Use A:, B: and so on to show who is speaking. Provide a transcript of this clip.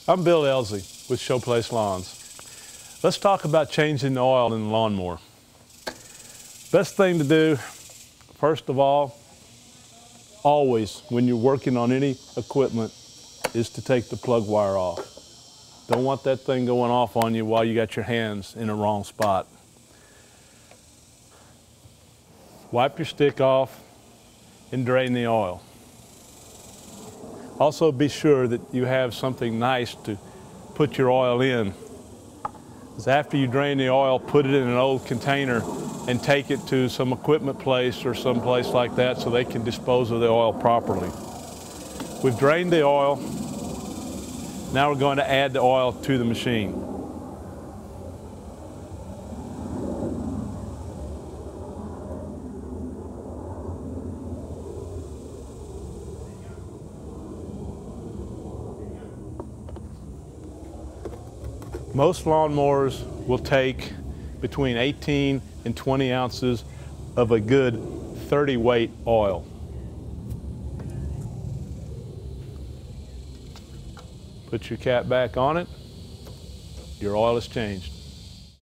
A: I'm Bill Elzey with Showplace Lawns. Let's talk about changing the oil in the lawnmower. Best thing to do, first of all, always when you're working on any equipment, is to take the plug wire off. Don't want that thing going off on you while you got your hands in the wrong spot. Wipe your stick off and drain the oil. Also be sure that you have something nice to put your oil in. Because after you drain the oil, put it in an old container and take it to some equipment place or some place like that so they can dispose of the oil properly. We've drained the oil. Now we're going to add the oil to the machine. Most lawnmowers will take between 18 and 20 ounces of a good 30 weight oil. Put your cap back on it, your oil is changed.